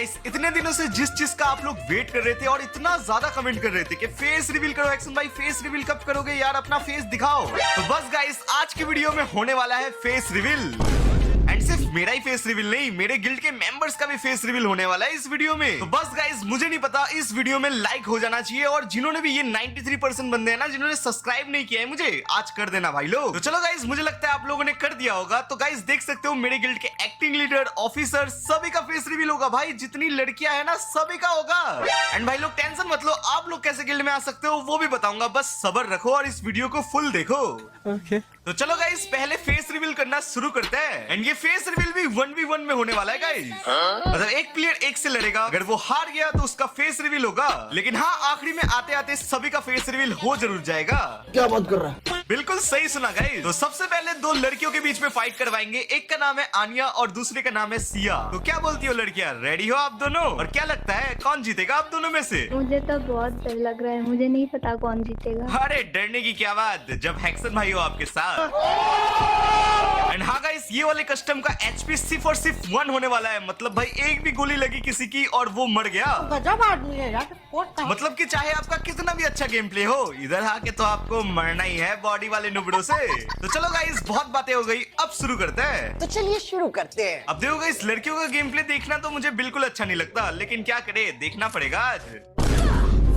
Guys इतने दिनों से जिस चीज का आप लोग वेट कर रहे थे और इतना ज्यादा कमेंट कर रहे थे कि फेस रिवील करो एक्शन भाई, फेस रिवील कब करोगे यार, अपना फेस दिखाओ। तो बस गाइस आज की वीडियो में होने वाला है फेस रिवील। एंड सिर्फ मेरा ही फेस रिवील नहीं, मेरे गिल्ड के मेंबर्स का भी फेस रिवील होने वाला है इस वीडियो में। तो बस गाइस मुझे नहीं पता, इस वीडियो में लाइक हो जाना चाहिए और जिन्होंने भी ये 93% बंदे हैं ना जिन्होंने सब्सक्राइब नहीं किया है मुझे, आज कर देना भाई लोग। तो चलो गाइस मुझे लगता है आप लोगों ने कर दिया होगा। तो गाइस देख सकते हो मेरे गिल्ड के एक्टिंग लीडर, ऑफिसर सभी का फेस रिवील होगा भाई, जितनी लड़कियां है ना सभी का होगा। एंड भाई लोग टेंशन मत लो, आप लोग कैसे गिल्ड में आ सकते हो वो भी बताऊंगा, बस सब्र रखो और इस वीडियो को फुल देखो। तो चलो गाइस पहले फेस रिवील करना शुरू करते हैं। एंड ये फेस रिवील भी 1v1 में होने वाला है गाइस, मतलब एक प्लेयर एक से लड़ेगा, अगर वो हार गया तो उसका फेस रिवील होगा। लेकिन हाँ आखिरी में आते आते सभी का फेस रिवील हो जरूर जाएगा। क्या बात कर रहा है? बिल्कुल सही सुना गाइस। तो सबसे पहले दो लड़कियों के बीच में फाइट करवाएंगे, एक का नाम है आनिया और दूसरे का नाम है सिया। तो क्या बोलती हो लड़कियां, रेडी हो आप दोनों? और क्या लगता है कौन जीतेगा आप दोनों में से? मुझे तो बहुत डर लग रहा है, मुझे नहीं पता कौन जीतेगा। अरे डरने की क्या बात, जब हैक्सन भाई हो आपके साथ। एंड हाँ गाइस ये वाले कस्टम का एचपी सिर्फ और सिर्फ 1 होने वाला है, मतलब भाई एक भी गोली लगी किसी की और वो मर गया। गजब आदमी है यार। मतलब कि चाहे आपका कितना भी अच्छा गेम प्ले हो, इधर आके तो आपको मरना ही है बॉडी वाले नुबड़ों से। तो चलो गाइस बहुत बातें हो गई, अब शुरू करते हैं। तो चलिए शुरू करते हैं। अब देखो गाइस लड़कियों का गेम प्ले देखना तो मुझे बिल्कुल अच्छा नहीं लगता, लेकिन क्या करे देखना पड़ेगा आज।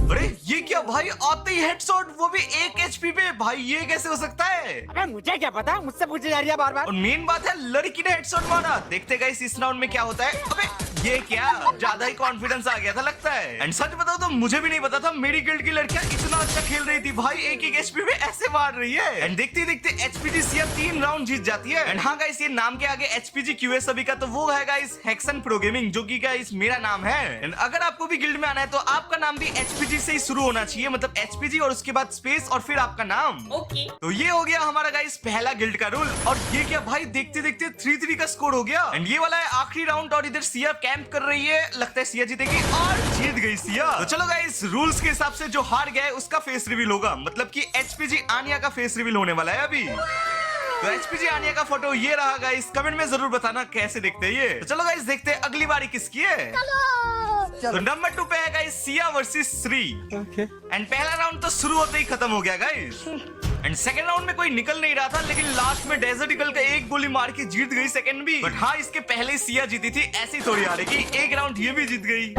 अरे ये क्या भाई, आते ही हेडशॉट, वो भी 1 एचपी पे, भाई ये कैसे हो सकता है? अरे मुझे क्या पता, मुझसे पूछे जा रही है बार बार। और मेन बात है लड़की ने हेडशॉट मारा। देखते गाइस इस राउंड में क्या होता है। अबे ये क्या, ज्यादा ही कॉन्फिडेंस आ गया था लगता है। एंड सच बताओ तो मुझे भी नहीं पता था मेरी गिल्ड की लड़कियां इतना अच्छा खेल रही थी भाई, एक एचपी पे ऐसे मार रही है। एंड देखते देखते एचपीजी सिया 3 राउंड जीत जाती है। एंड हाँ गाइस ये नाम के आगे एचपीजी क्यू है सभी का, तो वो है गाइस हैक्सन प्रो गेमिंग, जो कि गाइस मेरा नाम है। एंड अगर आपको भी गिल्ड में आना है तो आपका नाम भी एचपीजी से ही शुरू होना चाहिए, मतलब एचपीजी और उसके बाद स्पेस और फिर आपका नाम। ओके तो ये हो गया हमारा गाइस पहला गिल्ड का रूल। और ये क्या भाई, देखते देखते 3-3 का स्कोर हो गया। एंड ये वाला है आखिरी राउंड और इधर सिया कैंप कर रही है, लगता है सिया जीतेगी और जीत गई सिया। तो चलो गाइस रूल्स के हिसाब से जो हार गया है उसका फेस रिवील होगा, मतलब कि एचपीजी आनिया का फेस रिवील होने वाला है अभी। तो एचपीजी आनिया का फोटो ये रहा गाइस, कमेंट में जरूर बताना कैसे दिखते हैं ये। तो चलो गाइस देखते हैं अगली बारी किसकी है। तो नंबर 2 पे है guys Siya versus Shri. And पहला राउंड तो शुरू होते ही खत्म हो गया गाइस। एंड सेकंड राउंड में कोई निकल नहीं रहा था, लेकिन लास्ट में डेजर्ट ईगल का एक गोली मार के जीत गई सेकंड भी। बट हाँ इसके पहले ही सिया जीती थी, ऐसी थोड़ी हारेगी, एक राउंड ये भी जीत गई।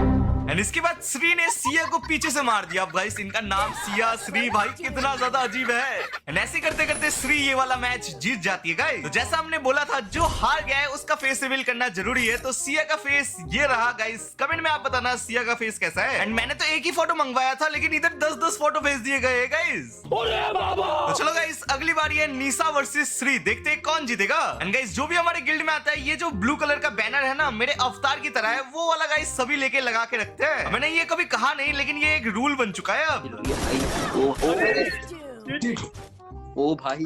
एंड इसके बाद श्री ने सिया को पीछे से मार दिया। अब गाइस इनका नाम सिया श्री भाई कितना ज्यादा अजीब है। एंड ऐसे करते करते श्री ये वाला मैच जीत जाती है गाइस। तो जैसा हमने बोला था जो हार गया है उसका फेस रिवील करना जरूरी है, तो सिया का फेस ये रहा गाइस, कमेंट में आप बताना सिया का फेस कैसा है। एंड मैंने तो एक ही फोटो मंगवाया था, लेकिन इधर 10-10 फोटो भेज दिए गए हैं गाइस। तो चलो गाइस अगली बारी है निशा वर्सेस श्री, देखते हैं कौन जीतेगा। एंड गाइस जो भी हमारे गिल्ड में आता है, ये जो ब्लू कलर का बैनर है ना मेरे अवतार की तरह है, वो वाला गाइस सभी लेके लगा के रखते हैं। मैंने ये कभी कहा नहीं, लेकिन ये एक रूल बन चुका है अब। ओ भाई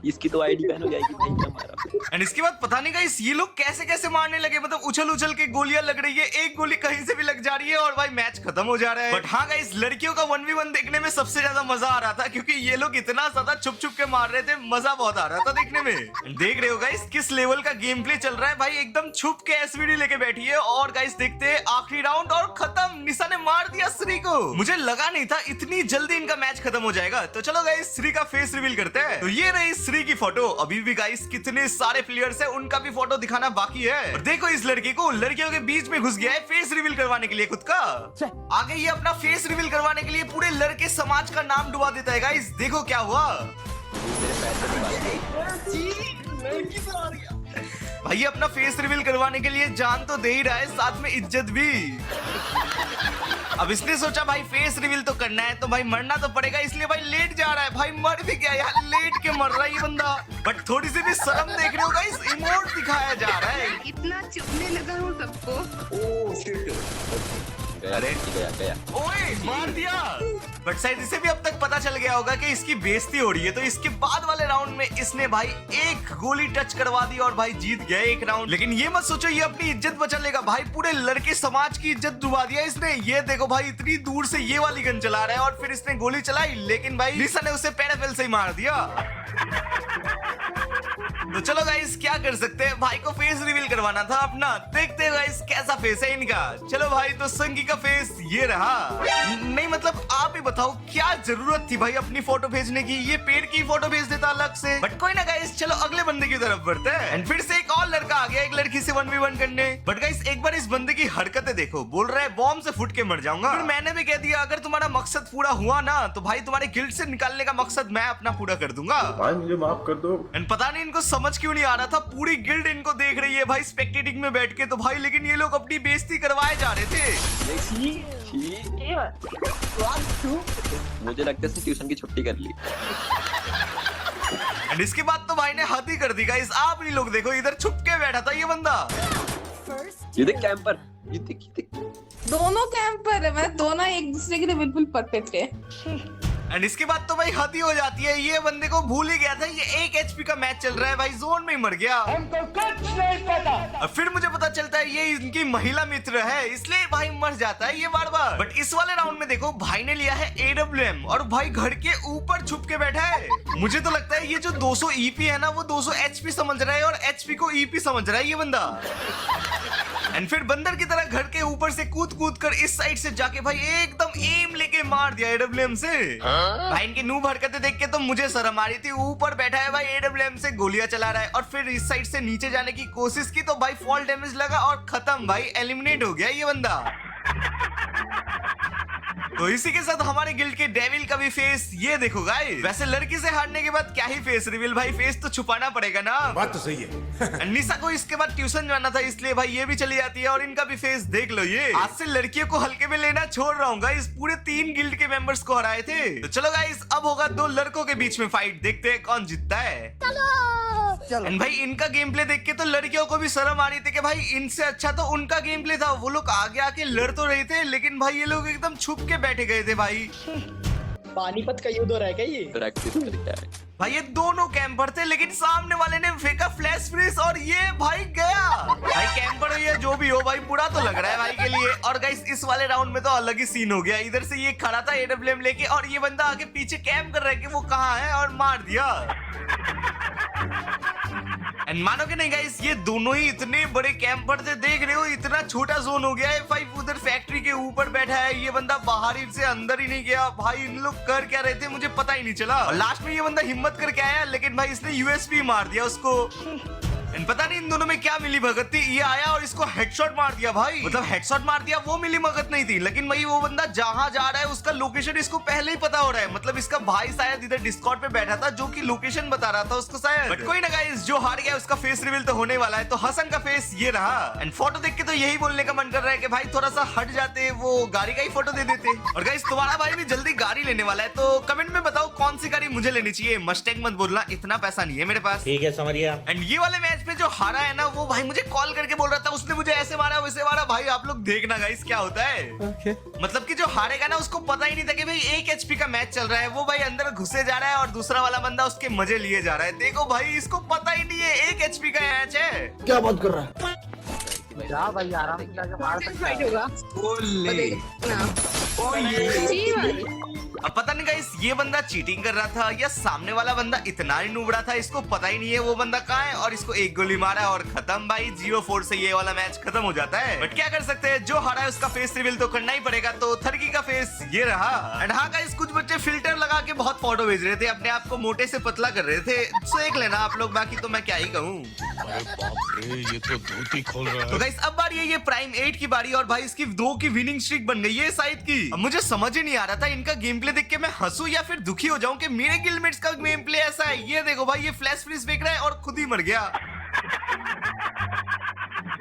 इसकी तो आईडी बैन हो जाएगी भाई हमारा। एंड इसके बाद पता नहीं गाइस ये लोग कैसे कैसे मारने लगे, मतलब उछल उछल के गोलियां लग रही है, एक गोली कहीं से भी लग जा रही है और भाई मैच खत्म हो जा रहा है। बट हाँ गाइस लड़कियों का 1v1 देखने में सबसे ज्यादा मजा आ रहा था, क्योंकि ये लोग इतना ज्यादा छुप छुप के मार रहे थे, मजा बहुत आ रहा था देखने में। देख रहे हो गाइस किस लेवल का गेम प्ले चल रहा है भाई, एकदम छुप के एसवीडी लेके बैठी है। और गाइस देखते हैं आखिरी राउंड और खत्म, निशा ने मार दिया श्री को। मुझे लगा नहीं था इतनी जल्दी इनका मैच खत्म हो जाएगा। तो चलो गाइस श्री का फेस रिवील करते हैं। तो ये रही श्री की फोटो। अभी भी गाइस कितने सारे प्लेयर्स हैं, उनका भी फोटो दिखाना बाकी है। और देखो इस लड़की को, लड़कियों के बीच में घुस गया है फेस रिवील करवाने के लिए खुद का। आगे ये अपना फेस रिवील करवाने के लिए पूरे लड़के समाज का नाम डुबा देता है गाइस, देखो क्या हुआ। भाई अपना फेस रिवील करवाने के लिए जान तो दे ही रहा है, साथ में इज्जत भी। अब इसने सोचा भाई फेस रिवील तो करना है तो भाई मरना तो पड़ेगा, इसलिए भाई लेट जा रहा है। भाई मर भी गया यार, लेट के मर रहा है ये बंदा। बट थोड़ी सी भी शर्म देख रहे हो गाइस, इमोट दिखाया जा रहा है। इतना चुभने लगा हूँ सबको। अरे गया ओए मार दिया। बट शायद इसे भी अब तक पता चल गया होगा कि इसकी बेइज्जती हो रही है, तो इसके बाद वाले राउंड में इसने भाई एक गोली टच करवा दी और भाई जीत गया एक राउंड। लेकिन ये मत सोचो ये अपनी इज्जत बचा लेगा, भाई पूरे लड़के समाज की इज्जत डुबा दिया इसने। ये देखो भाई इतनी दूर से ये वाली गन चला रहा है और फिर इसने गोली चलाई, लेकिन भाई निशा ने उसे पैराफेल से ही मार दिया। तो चलो गाइस क्या कर सकते हैं, भाई को फेस रिवील करवाना था अपना। देखते हैं गाइस कैसा फेस है इनका। चलो भाई तो संगी का फेस ये रहा। नहीं मतलब आप ही बताओ क्या जरूरत थी भाई अपनी फोटो भेजने की, ये पेड़ की फोटो भेज देता अलग से। बट कोई ना गाइस, चलो अगले बंदे की तरफ बढ़ते हैं। एंड फिर से एक और लड़का आ गया एक लड़की से 1v1 करने। बट गाइस एक बार इस बंदे की हरकतें देखो, बोल रहा है बॉम्ब से फुट के मर जाऊंगा। फिर मैंने भी कह दिया अगर तुम्हारा मकसद पूरा हुआ ना तो भाई तुम्हारे गिल्ड से निकालने का मकसद मैं अपना पूरा कर दूंगा। भाई मुझे माफ कर दो। एंड पता नहीं इनको समझ क्यों नहीं आ रहा था, पूरी गिल्ड इनको देख रही है भाई स्पेक्टेटिंग में बैठ के तो भाई, लेकिन ये लोग अपनी बेइज्जती करवाए जा रहे थे। मुझे लगता है ट्यूशन की छुट्टी कर ली। एंड इसके बाद तो भाई ने हद ही कर दी गाइस। आप ही लोग देखो इधर छुप के बैठा था ये बंदा। ये देख कैंपर, ये देख। दोनों कैंपर है, मैं दोनों एक दूसरे के लिए बिल्कुल परफेक्ट है। एंड इसके बाद तो भाई हद ही हो जाती है। ये बंदे को भूल ही गया था ये 1 HP का मैच चल रहा है भाई, जोन में ही मर गया। हमको कुछ नहीं पता। और फिर मुझे पता चलता है ये इनकी महिला मित्र है, इसलिए भाई मर जाता है ये बार बार। बट इस वाले राउंड में देखो भाई ने लिया है AWM और भाई घर के ऊपर छुप के बैठा है। मुझे तो लगता है ये जो 200 EP है ना वो 200 HP समझ रहा है और HP को EP समझ रहा है ये बंदा। एंड फिर बंदर की तरह घर के ऊपर से कूद कूद कर इस साइड से जाके भाई एकदम एम लेके मार दिया AWM से। भाई इनकी नूब हरकतें देख के तो मुझे शर्म आ रही थी। ऊपर बैठा है भाई AWM से गोलियां चला रहा है और फिर इस साइड से नीचे जाने की कोशिश की तो भाई फॉल डैमेज लगा और खत्म भाई, एलिमिनेट हो गया ये बंदा। तो इसी के साथ हमारे गिल्ड के डेविल का भी फेस ये देखो गाइस। वैसे लड़की से हारने के बाद क्या ही फेस रिवील भाई, फेस तो छुपाना पड़ेगा ना। बात तो सही है। निशा को इसके बाद ट्यूशन जाना था इसलिए भाई ये भी चली जाती है और इनका भी फेस देख लो ये। आज से लड़कियों को हल्के में लेना छोड़ रहा हूँ गाइस, पूरे 3 गिल्ड के मेंबर्स को हराए थे। तो चलो गाइस अब होगा 2 लड़कों के बीच में फाइट, देखते हैं कौन जीतता है। एंड भाई इनका गेम प्ले देख के तो लड़कियों को भी शर्म आ रही थी कि भाई इनसे अच्छा तो उनका गेम प्ले था। वो लोग आगे आके लड़ तो रहे थे लेकिन भाई ये लोग एकदम छुप के बैठे गए थे भाई। पानीपत का युद्ध हो रहा है क्या ये? प्रैक्टिस करता है भाई ये दोनों कैंपर थे लेकिन सामने वाले ने फेंका फ्लैश फ्रीज और ये भाई गया। भाई कैंपर हो या जो भी हो भाई बुरा तो लग रहा है भाई के लिए। और गाइस इस वाले राउंड में तो अलग ही सीन हो गया। इधर से ये खड़ा था AWM लेके और ये बंदा आगे पीछे कैंप कर रहा है कि वो कहाँ है और मार दिया। एंड मानोगे नहीं गाइस ये दोनों ही इतने बड़े कैंपर थे, देख रहे हो इतना छोटा जोन हो गया है। F5 उधर फैक्ट्री के ऊपर बैठा है, ये बंदा बाहर ही से अंदर ही नहीं गया। भाई इन लोग कर क्या रहे थे मुझे पता ही नहीं चला। और लास्ट में ये बंदा हिम्मत करके आया लेकिन भाई इसने USP मार दिया उसको। एंड पता नहीं इन दोनों में क्या मिली भगत थी, ये आया और इसको हेडशॉट मार दिया भाई। मतलब हेडशॉट मार दिया वो मिली भगत नहीं थी, लेकिन भाई वो बंदा जहां जा रहा है उसका लोकेशन इसको पहले ही पता हो रहा है। मतलब इसका भाई शायद इधर डिस्कॉर्ड पे बैठा था जो कि लोकेशन बता रहा था उसको शायद। बट कोई ना गाइस जो हार गया उसका फेस रिवील तो होने वाला है। तो हसन का फेस ये रहा। एंड फोटो देख के तो यही बोलने का मन कर रहा है कि भाई थोड़ा सा हट जाते, वो गाड़ी का ही फोटो दे देते। और गाइस तुम्हारा भाई भी जल्दी गाड़ी लेने वाला है तो कमेंट में बताओ कौन सी गाड़ी मुझे लेनी चाहिए। मस्टैंग मत बोलना, इतना पैसा नहीं है मेरे पास। ठीक है समझ गया। एंड ये वाले मैच पे जो हारा है ना वो भाई मुझे कॉल करके बोल रहा था उसने मुझे ऐसे मारा वैसे मारा। भाई आप लोग देखना गाइस क्या होता है। मतलब कि जो हारेगा ना उसको पता ही नहीं था कि भाई 1 HP का मैच चल रहा है। वो भाई अंदर घुसे जा रहा है और दूसरा वाला बंदा उसके मजे लिए जा रहा है। देखो भाई इसको पता ही नहीं है 1 HP का मैच है। क्या बात कर रहा है? जा भाई आराम से जाके मार सकता फाइट है। होगा जी भाई। अब पता नहीं गाइस ये बंदा चीटिंग कर रहा था या सामने वाला बंदा इतना ही नुबड़ा था इसको पता ही नहीं है वो बंदा कहाँ है और इसको एक गोली मारा और खत्म भाई। 0-4 से ये वाला मैच खत्म हो जाता है। बट क्या कर सकते हैं, जो हारा है उसका फेस रिवील तो करना ही पड़ेगा। तो थर्की का फेस ये रहा। एंड हाँ गाइस कुछ बच्चे फिल्टर लगा के बहुत फोटो भेज रहे थे, अपने आप को मोटे से पतला कर रहे थे। देख लेना आप लोग, बाकी तो मैं क्या ही कहूँ। ये तो धोती खोल रहा है। तो गाइस अब बारी है ये प्राइम 8 की बारी और भाई इसकी 2 की विनिंग स्ट्रीक बन गई है शायद की। अब मुझे समझ ही नहीं आ रहा था इनका गेम प्ले देख के मैं हंसूं या फिर दुखी हो जाऊं कि मेरे गिल्डमेट्स का गेम प्ले ऐसा है। ये देखो भाई ये फ्लैश फ्रीज फेंक रहा है और खुद ही मर गया।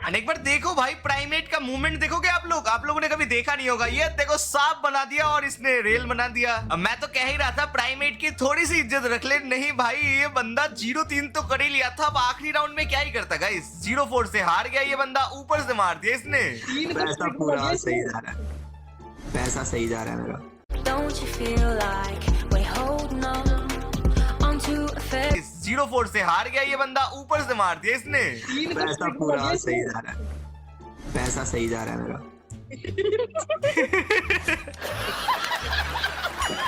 एक बार देखो भाई प्राइमेट का मूवमेंट देखोगे आप लोगों ने कभी देखा नहीं होगा। ये देखो सांप बना दिया और इसने रेल बना दिया। अब मैं तो कह ही रहा था प्राइमेट की थोड़ी सी इज्जत रख ले। नहीं भाई ये बंदा 0-3 तो कर ही लिया था। अब आखिरी राउंड में क्या ही करता गाइस, 0-4 से हार गया ये बंदा, ऊपर से मार दिया इसने। पैसा पूरा सही जा रहा है, पैसा सही जा रहा है मेरा। Don't you feel like we're holding on to a fair 0-4 से हार गया ये बंदा, ऊपर से मार दिया इसने। पैसा पूरा सही जा रहा है, पैसा सही जा रहा है मेरा।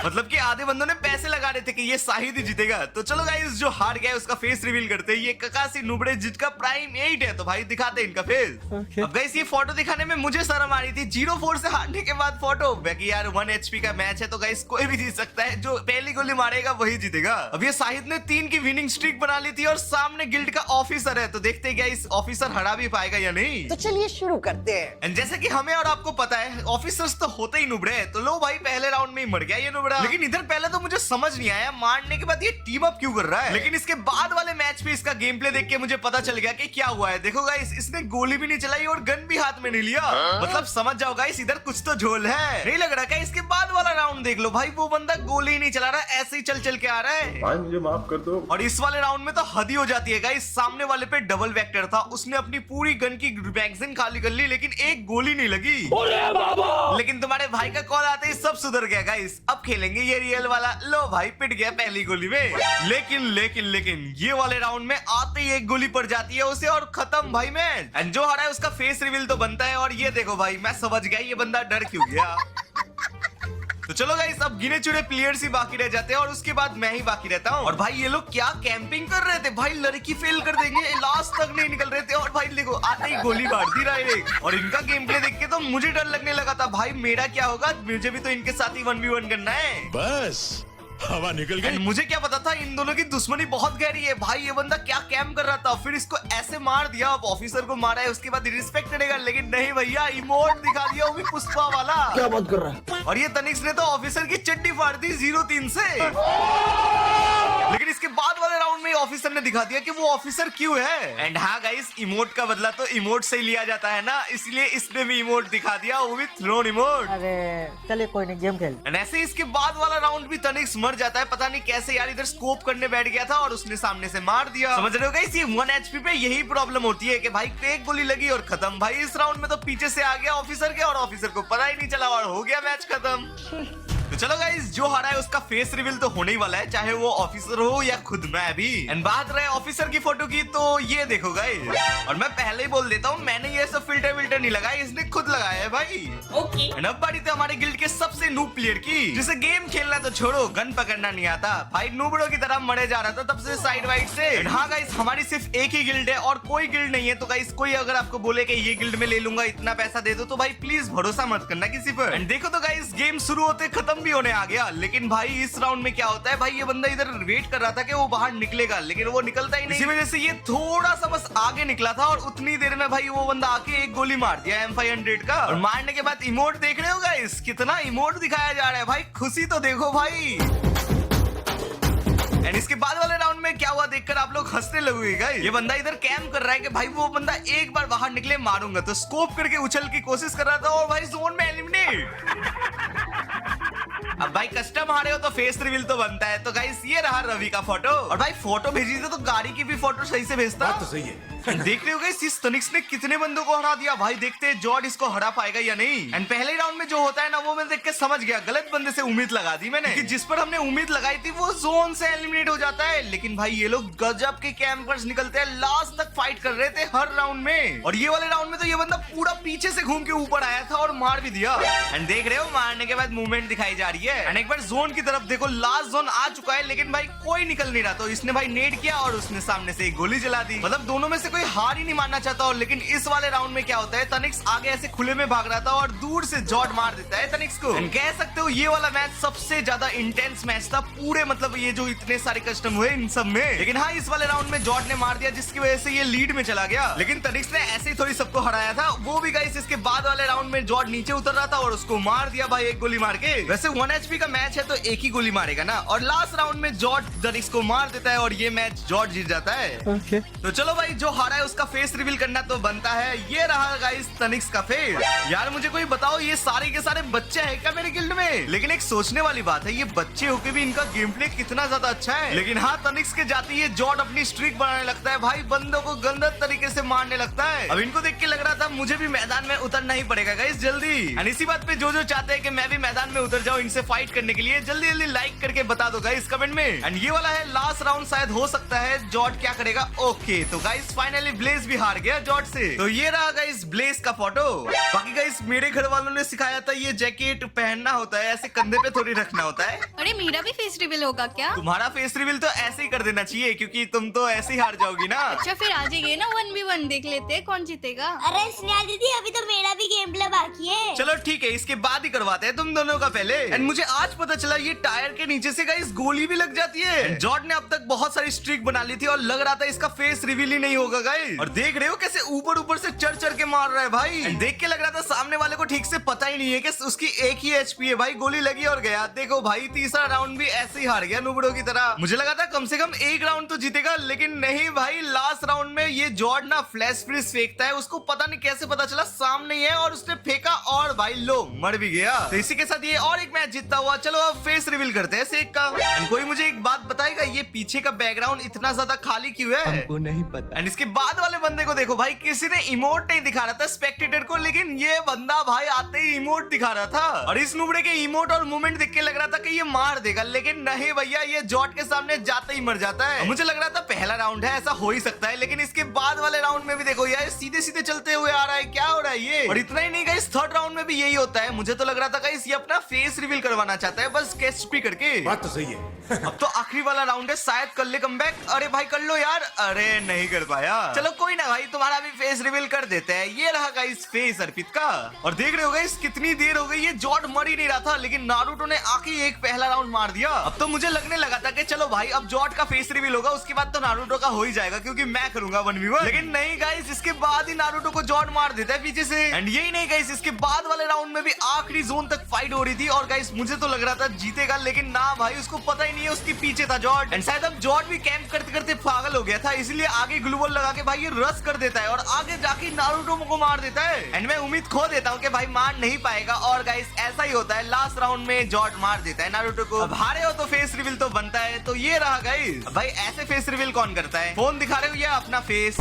मतलब कि आधे बंदों ने पैसे लगा रहे थे कि ये शाहिद ही जीतेगा। तो चलो गाइस, जो हार गया उसका फेस रिवील करते हैं। ये ककासी नुबड़े जिसका प्राइम 8 है, तो भाई दिखाते हैं इनका फेस। अब गाइस, ये फोटो दिखाने में मुझे शर्म आ रही थी। 0-4 से हारने के बाद फोटो, बाकी यार 1 HP का मैच है, तो गाइस कोई भी जीत सकता है। जो पहली गोली मारेगा वही जीतेगा। अब ये शाहिद ने 3 की विनिंग स्ट्रीक बना ली थी और सामने गिल्ड का ऑफिसर है, तो देखते हैं इस ऑफिसर हरा भी पाएगा या नहीं। तो चलिए शुरू करते हैं। एंड जैसे कि हमें और आपको पता है, ऑफिसर्स तो होते ही नुबड़े हैं। तो लो भाई, पहले राउंड में ही मर गया ये नुबड़ा। लेकिन इधर पहले तो मुझे समझ नहीं आया मारने के बाद ये टीम अप क्यों कर रहा है। लेकिन इसके बाद वाले मैच पे इसका गेम प्ले देख के मुझे पता चल गया कि क्या हुआ है। देखो गाइस, इसने गोली भी नहीं चलाई और गन भी हाथ में नहीं लिया। मतलब समझ जाओ गाइस, इधर कुछ तो झोल है। नहीं लग रहा क्या? इसके बाद वाला राउंड देख लो भाई, वो बंदा गोली ही नहीं चला रहा, ऐसे ही चल चल के आ रहा है। भाई मुझे माफ कर दो। और इस वाले राउंड में तो हद ही हो जाती है गाइस। सामने वाले पे डबल वेक्टर था, उसने अपनी पूरी गन की मैगजीन खाली कर ली, लेकिन एक गोली नहीं लगी। लेकिन तुम्हारे भाई का कॉल आते ही सब सुधर गया गाइस। अब खेलेंगे ये रियल वाला। लो भाई, पिट गया पहली गोली में। लेकिन ये वाले राउंड में आते ही एक गोली पड़ जाती है उसे और खत्म भाई मैच। एंड जो हारा है उसका फेस रिवील तो बनता है। और ये देखो भाई, मैं समझ गया ये बंदा डर क्यों गया। तो चलो गाइस, अब गिने चुने प्लेयर्स ही बाकी रह जाते हैं और उसके बाद मैं ही बाकी रहता हूँ। और भाई ये लोग क्या कैंपिंग कर रहे थे भाई, लड़की फेल कर देंगे, लास्ट तक नहीं निकल रहे थे। और भाई देखो, आते ही गोली मार दी डायरेक्ट। और इनका गेम प्ले देख के तो मुझे डर लगने लगा था भाई, मेरा क्या होगा, मुझे भी तो इनके साथ ही 1v1 करना है। बस हवा निकल गई। मुझे क्या पता था इन दोनों की दुश्मनी बहुत गहरी है भाई। ये बंदा क्या कैम्प कर रहा था, फिर इसको ऐसे मार दिया। अब ऑफिसर को मारा है, उसके बाद रिस्पेक्ट करेगा। लेकिन नहीं भैया, इमोट दिखा दिया, वो भी पुष्पा वाला। क्या बात कर रहा है? और ये तनिक्स ने तो ऑफिसर की चड्डी फाड़ दी 0-3 से। लेकिन इसके बाद वाले राउंड में ऑफिसर ने दिखा दिया कि वो ऑफिसर क्यों है। एंड हाँ गाइस, इमोट का बदला तो इमोट से ही लिया जाता है ना, इसलिए इसने भी इमोट दिखा दिया, वो भी थ्रोन इमोट। अरे चलिए कोई नहीं, गेम खेल। एंड ऐसे इसके बाद वाला राउंड भी तनिक्स मर जाता है। पता नहीं कैसे यार, इधर स्कोप करने बैठ गया था और उसने सामने से मार दिया। समझ रहे हो गाइस, ये 1 HP पे यही प्रॉब्लम होती है कि भाई एक गोली लगी और खत्म। भाई इस राउंड में तो पीछे से आ गया ऑफिसर के और ऑफिसर को पता ही नहीं चला और हो गया मैच खत्म। तो चलो गाइस, जो हारा है उसका फेस रिवील तो होने ही वाला है, चाहे वो ऑफिसर हो या खुद मैं भी। एंड बात रहे ऑफिसर की फोटो की, तो ये देखो गाइस, और मैं पहले ही बोल देता हूँ, मैंने ये सब फिल्टर विल्टर नहीं लगाया, इसने खुद लगाया है भाई। ओके। एंड अब बारी थी हमारे गिल्ड के सबसे नूब प्लेयर की, जिसे गेम खेलना तो छोड़ो, गन पकड़ना नहीं आता भाई। नूबड़ों की तरह मरे जा रहा था तब से साइड वाइड से। एंड हाँ गाइस, हमारी सिर्फ एक ही गिल्ड है और कोई गिल्ड नहीं है। तो गाइस, कोई अगर आपको बोले कि ये गिल्ड में ले लूंगा, इतना पैसा दे दो, तो भाई प्लीज भरोसा मत करना किसी पर। एंड देखो तो गाइस, गेम शुरू होते खत्म भी होने आ गया। लेकिन भाई इस राउंड में क्या होता है भाई, ये बंदा इधर वेट कर रहा था कि वो बाहर निकलेगा, लेकिन वो निकलता ही नहीं। इसी वजह से ये थोड़ा सा बस आगे निकला था और उतनी देर में भाई वो बंदा आके एक गोली मार दिया M500 का। और मारने के बाद इमोट देख रहे हो गाइस, कितना इमोट दिखाया जा रहा है भाई, खुशी तो देखो भाई। एंड इसके बाद वाले राउंड में क्या हुआ देखकर आप लोग हंसने लगोगे गाइस। ये बंदा इधर कैंप कर रहा है कि भाई वो बंदा एक बार बाहर निकले मारूंगा, तो स्कोप करके उछल की कोशिश कर रहा था और भाई जोन में एलिमिनेट। अब भाई कस्टम हारे हो तो फेस रिवील तो बनता है। तो गाइस, ये रहा रवि का फोटो। और भाई फोटो भेजी थी तो गाड़ी की भी फोटो सही से भेजता। तो सही है। देख रहे हो गाइस, इस तनिक्स ने कितने बंदों को हरा दिया भाई। देखते हैं जॉर्ड इसको हरा पाएगा या नहीं। एंड पहले राउंड में जो होता है ना, वो मैं देख के समझ गया, गलत बंदे से उम्मीद लगा दी मैंने, कि जिस पर हमने उम्मीद लगाई थी वो जोन से एलिमिनेट हो जाता है। लेकिन भाई ये लोग गजब के कैंपर्स निकलते हैं, लास्ट तक फाइट कर रहे थे हर राउंड में। और ये वाले राउंड में तो ये बंदा पूरा पीछे से घूम के ऊपर आया था और मार भी दिया। एंड देख रहे हो, मारने के बाद मूवमेंट दिखाई जा रही है। एंड एक बार जोन की तरफ देखो, लास्ट जोन आ चुका है, लेकिन भाई कोई निकल नहीं रहा। तो इसने भाई नेट किया और उसने सामने से एक गोली चला दी। मतलब दोनों में से कोई हार ही नहीं मानना चाहता। और लेकिन इस वाले राउंड में क्या होता है, तनिक्स आगे ऐसे खुले में भाग रहा था और दूर से जॉर्ड मार देता है तनिक्स को। कह सकते हो ये वाला मैच सबसे ज्यादा इंटेंस मैच था पूरे, मतलब ये जो इतने सारे कस्टम हुए इन सब में। लेकिन हाँ, इस वाले राउंड में जॉर्ड ने मार दिया, जिसकी वजह से ये लीड में चला गया। लेकिन तनिक्स ने ऐसे ही थोड़ी सबको हराया था, वो भी गाइस इसके बाद वाले राउंड में जॉर्ड नीचे उतर रहा था और उसको मार दिया भाई एक गोली मार के। वैसे 1 HP का मैच है तो एक ही गोली मारेगा ना। और लास्ट राउंड में जॉर्ड तनिक्स को मार देता है और ये मैच जॉर्ड जीत जाता है। तो चलो भाई, जो हारा है उसका फेस रिवील करना तो बनता है। ये रहा गाइस तनिक्स का फेस। यार मुझे कोई बताओ, ये सारे के सारे बच्चे हैं क्या मेरे गिल्ड में? लेकिन एक सोचने वाली बात है, ये बच्चे होके भी इनका गेम प्ले कितना ज्यादा अच्छा है। लेकिन हाँ, तनिक्स के जाते ही जॉर्ड अपनी स्ट्रीक बनाने लगता है भाई, बंदों को गंदा तरीके से मारने लगता है। अब इनको देख के लग रहा था मुझे भी मैदान में उतरना ही पड़ेगा गाइस जल्दी। एंड इसी बात पे जो चाहते हैं कि मैं भी मैदान में उतर जाऊं इनसे फाइट करने के लिए, जल्दी जल्दी लाइक करके बता दो गाइस कमेंट में। एंड ये वाला है लास्ट राउंड, शायद हो सकता है जॉर्ड क्या करेगा। ओके, तो गाइस फाइनली ब्लेज भी हार गया जॉर्ज से। तो ये रहा गाइस ब्लेज का फोटो। बाकी गाइस मेरे घर वालों ने सिखाया था ये जैकेट पहनना होता है, ऐसे कंधे पे थोड़ी रखना होता है। अरे मेरा भी फेस रिवील होगा क्या? तुम्हारा फेस रिवील तो ऐसे ही कर देना चाहिए क्योंकि तुम तो ऐसे ही हार जाओगी ना। अच्छा फिर आ जाइए ना 1v1 देख लेते हैं कौन जीतेगा। अरे स्नेहा दीदी अभी तो मेरा भी गेम प्ले बाकी है। चलो ठीक है, इसके बाद ही करवाते हैं तुम दोनों का पहले। एंड मुझे आज पता चला ये टायर के नीचे से गाइस गोली भी लग जाती है। जॉर्ज ने अब तक बहुत सारी स्ट्रिक बना ली थी और लग रहा था इसका फेस रिवील ही नहीं होगा गाइस। और देख रहे हो कैसे ऊपर ऊपर से चढ़ चढ़ के मार रहा है भाई। And देख के लग रहा था सामने वाले को ठीक से पता ही नहीं है कि उसकी एक ही एचपी है भाई। गोली लगी और गया। देखो भाई तीसरा राउंड भी ऐसे ही हार गया नुबड़ों की तरह। मुझे लगा था कम से कम एक राउंड तो जीतेगा, लेकिन नहीं भाई। लास्ट राउंड में ये जॉर्ज ना फ्लैश फ्रीज फेंकता है, उसको पता नहीं कैसे पता चला सामने ही है और उसने फेंका और भाई लो मर भी गया। तो इसी के साथ ये और एक मैच जीतता हुआ। चलो अब फेस रिवील करते हैं सेक का। And कोई मुझे एक बात बताएगा ये पीछे का बैकग्राउंड इतना ज्यादा खाली क्यों है? हमको नहीं पता। एंड इसके बाद वाले बंदे को देखो भाई, किसी ने इमोट नहीं दिखा रहा था स्पेक्टेटर को, लेकिन ये बंदा भाई आते ही इमोट दिखा रहा था। और इस नुबड़े के इमोट और मूवमेंट देख के लग रहा था कि ये मार देगा, लेकिन नहीं भैया ये जॉर्ज के सामने जाते ही मर जाता है। मुझे लग रहा था पहला राउंड है ऐसा हो ही सकता है, लेकिन इसके बाद वाले राउंड में भी देखो यार सीधे सीधे चलते हुए आ रहा है। क्या हो रहा है ये? और इतना ही नहीं गाइस, थर्ड राउंड में भी यही होता है। मुझे तो लग रहा था गाइस ये अपना फेस रिवील करवाना चाहता है बस केचपी करके। बात तो सही है। अब तो आखिरी वाला राउंड है, शायद कर ले कमबैक। अरे भाई कर लो यार। अरे नहीं कर पाया। चलो कोई ना भाई, तुम्हारा भी फेस रिवील कर देते हैं। ये रहा गाइस फेस अर्पित का। और देख रहे हो गाइस कितनी देर हो गई, ये जॉर्ज मर ही नहीं रहा था, लेकिन नारुतो ने आके एक पहला राउंड मार दिया। अब तो मुझे लगने लगा था कि चलो भाई अब जॉर्ज का फेस रिवील होगा, उसके बाद तो नारुतो का हो ही जाएगा क्योंकि मैं करूंगा 1v1। लेकिन नहीं गाइस, इसके बाद ही नारुतो को जॉर्ज मार देता है पीछे से। एंड यही नहीं गाइस, इसके बाद वाले राउंड में भी आखिरी जोन तक फाइट हो रही थी और गाइस मुझे तो लग रहा था जीतेगा, लेकिन ना भाई उसको पता ही नहीं है उसके पीछे था जॉर्ज। एंड शायद अब जॉर्ज भी कैंप करते करते पागल हो गया था, इसलिए आगे ग्लू वॉल लगा के भाई ये रश कर देता है और आगे जाके नारुतो को मार देता है। एंड मैं उम्मीद खो देता हूँ कि भाई मार नहीं पाएगा और गाइस ऐसा ही होता है। लास्ट राउंड में जॉर्ज मार देता है नारुतो को। अब हारे हो तो फेस रिवील तो बनता है। तो ये रहा गाइस। भाई ऐसे फेस रिवील कौन करता है? फोन दिखा रहे हो या अपना फेस?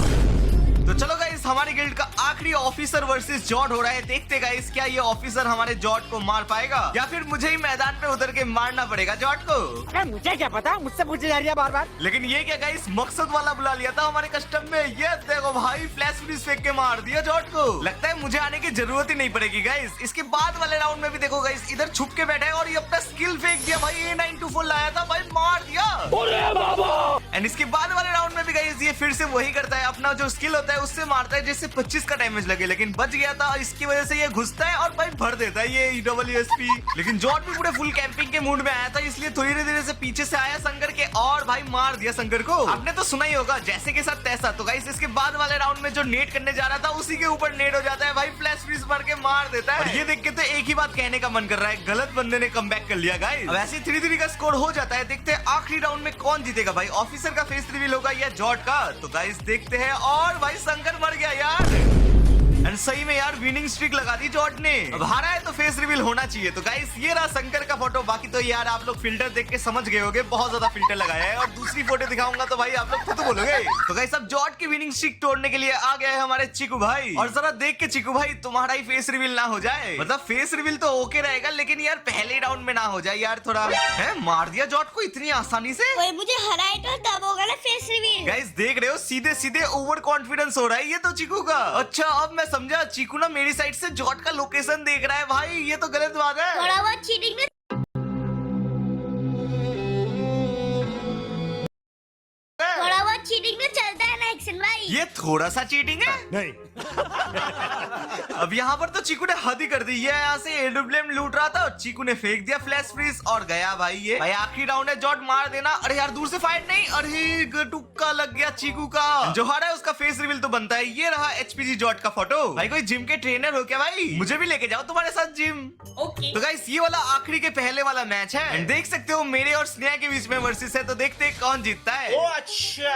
तो चलो गाइस हमारे गिल्ड का आखिरी ऑफिसर वर्सेस जॉर्ज हो रहा है। देखते गाइस क्या ये ऑफिसर हमारे जॉर्ज को मार पाएगा या फिर मुझे ही मैदान पे उतर के मारना पड़ेगा जॉर्ज को। अरे मुझे क्या पता, मुझसे पूछे जा रही है बार बार। लेकिन ये क्या गाइस मकसद वाला बुला लिया था हमारे कस्टम में। ये देखो भाई फ्लैश फ्रीज फेंक के मार दिया जॉर्ज को। लगता है मुझे आने की जरूरत ही नहीं पड़ेगी गाइस। इसके बाद वाले राउंड में भी देखो गाइस इधर छुप के बैठा है और ये अपना स्किल फेंक दिया भाई। A924 लाया था भाई, मार दिया। एंड इसके बाद वाले राउंड में भी गाइस ये फिर से वही करता है, अपना जो स्किल होता है उससे मारता है जिससे 25 का डैमेज लगे, लेकिन बच गया था। इसकी वजह से ये घुसता है और भाई भर देता है ये EWSP। लेकिन जॉर्ज भी पूरे फुल कैंपिंग के मूड में आया था, इसलिए थोड़ी देर से पीछे से आया शंकर के और भाई मार दिया शंकर को। आपने तो सुना ही होगा जैसे के साथ तैसा। तो गाइस इसके बाद वाले राउंड में जो नेट करने जा रहा था उसी के ऊपर नेट हो जाता है भाई, फ्लैश फ्रीज मार के मार देता है। और ये देख के तो एक ही बात कहने का मन कर रहा है, गलत बंदे ने कमबैक कर लिया गाइस। अब ऐसे 3-3 का स्कोर हो जाता है। देखते हैं आखिरी राउंड में कौन जीतेगा भाई, ऑफिसर का फेस रिवील होगा या जॉर्ज का। तो गाइस देखते हैं। और भाई शंकर मर गया यार। एंड सही में यार विनिंग स्ट्रिक लगा दी जॉर्ज ने। अब हारा है तो फेस रिवील होना चाहिए। तो गाइस ये रहा शंकर का फोटो। बाकी तो यार आप लोग फिल्टर देख के समझ गए होगे, बहुत ज्यादा फिल्टर लगाया है। और दूसरी फोटो दिखाऊंगा तो भाई आप लोग खुद बोलोगे। तो गाइस अब जॉर्ज की विनिंग स्ट्रिक तोड़ने के लिए आ गए हैं हमारे चिकू भाई। और जरा देख के चिकू भाई तुम्हारा ही फेस रिवील ना हो जाए। मतलब फेस रिवील तो ओके रहेगा, लेकिन यार पहले राउंड में ना हो जाए यार थोड़ा। है मार दिया जॉर्ज को इतनी आसानी से। कोई मुझे हराए तो तब होगा ना फेस रिवील। गाइस देख रहे हो सीधे सीधे ओवर कॉन्फिडेंस हो रहा है ये तो चिकू का। अच्छा अब मैं समझा, चिकू ना मेरी साइड से जॉर्ज का लोकेशन देख रहा है भाई, ये तो गलत बात है। थोड़ा बहुत चीटिंग में चलता है ना एक्शन भाई। ये थोड़ा सा चीटिंग है नहीं। अब यहाँ पर तो चीकू ने हद ही कर दी। ये यहाँ से एडब्ल्यूएम लूट रहा था और चीकू ने फेंक दिया फ्लैश फ्रीज और गया भाई। ये भाई आखिरी राउंड है, जॉर्ज मार देना। अरे यार दूर से फाइट नहीं, अरे टुक्का लग गया चीकू का। जो हारा है उसका फेस रिवील तो बनता है। ये रहा HPG जॉर्ज का फोटो। भाई कोई जिम के ट्रेनर हो क्या भाई? मुझे भी लेके जाओ तुम्हारे साथ जिम। ओके। तो गाइस ये वाला आखिरी के पहले वाला मैच है। एंड देख सकते हो मेरे और स्नेहा के बीच में वर्सेस है। तो देखते हैं कौन जीतता है। ओ अच्छा।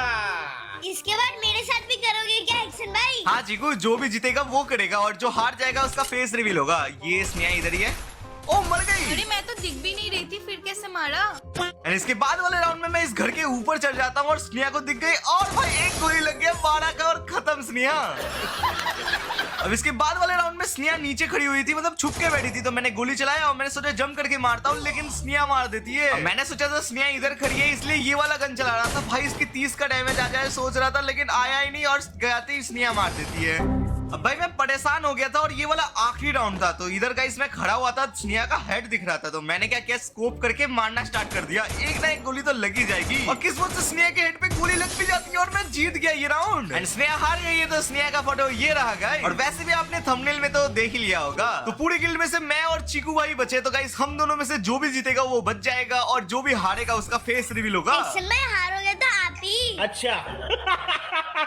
इसके बाद मेरे साथ भी करोगे क्या एक्शन भाई? हाँ चीकू, जो भी जीतेगा वो करेगा और जो हार जाएगा उसका फेस रिवील होगा। ये स्नेहा इधर ही है। ओ मर गई। अरे मैं तो दिख भी नहीं रही थी, फिर कैसे मारा? एंड इसके बाद वाले राउंड में मैं इस घर के ऊपर चढ़ जाता हूँ और स्नेहा को दिख गई और भाई एक गोली लग गया 12 का और खत्म स्नेहा। अब इसके बाद वाले राउंड में में स्नेहा नीचे खड़ी हुई थी, मतलब छुप के बैठी थी, तो मैंने गोली चलाया और मैंने सोचा जंप करके मारता हूँ, लेकिन स्नेहा मार देती है। मैंने सोचा था स्नेहा इधर खड़ी है इसलिए ये वाला गन चला रहा था, भाई इसकी 30 का डैमेज आ जाए सोच रहा था, लेकिन आया ही नहीं और गयाते ही स्नेहा मार देती है। अब भाई मैं परेशान हो गया था और ये वाला आखिरी राउंड था, तो इधर गाइस मैं खड़ा हुआ था, स्नेहा का हेड दिख रहा था, तो मैंने क्या किया स्कोप करके मारना स्टार्ट कर दिया। एक ना एक गोली तो लगी जाएगी और किस्मत से स्नेहा के हेड पे गोली लग भी जाती है और मैं जीत गया ये राउंड। एंड स्नेहा हार गई है, तो स्नेहा का फोटो ये रहा गाइस। और वैसे भी आपने थंबनेल में तो देख ही लिया होगा। तो पूरी गिल्ड में से मैं और चीकू भाई बचे, तो गाइस हम दोनों में से जो भी जीतेगा वो बच जाएगा और जो भी हारेगा उसका फेस रिवील होगा। एक्शन भाई हारोगे तो आप ही। अच्छा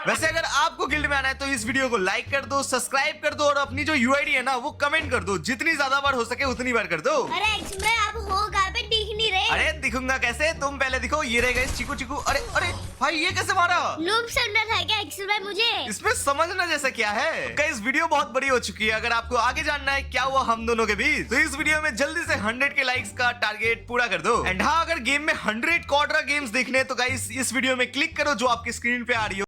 वैसे अगर आपको गिल्ड में आना है तो इस वीडियो को लाइक कर दो, सब्सक्राइब कर दो और अपनी जो यूआईडी है ना वो कमेंट कर दो, जितनी ज्यादा बार हो सके उतनी बार कर दो। अरे एक्शन भाई आप हो कहाँ पे, दिख नहीं रहे। अरे दिखूंगा कैसे, तुम पहले दिखो। ये रह गए चीकू चीकू। अरे अरे भाई ये कैसे मारा? लूप समझना था क्या एक्शन भाई मुझे? इसमें समझना जैसा क्या है? गाइस वीडियो बहुत बड़ी हो चुकी है, अगर आपको आगे जानना है क्या हुआ हम दोनों के बीच तो इस वीडियो में जल्दी से 100 के लाइक्स का टारगेट पूरा कर दो। एंड हाँ, अगर गेम में 100 क्वाड्रा गेम्स देखने हैं तो गाइस इस वीडियो में क्लिक करो जो आपकी स्क्रीन पे आ रही हो।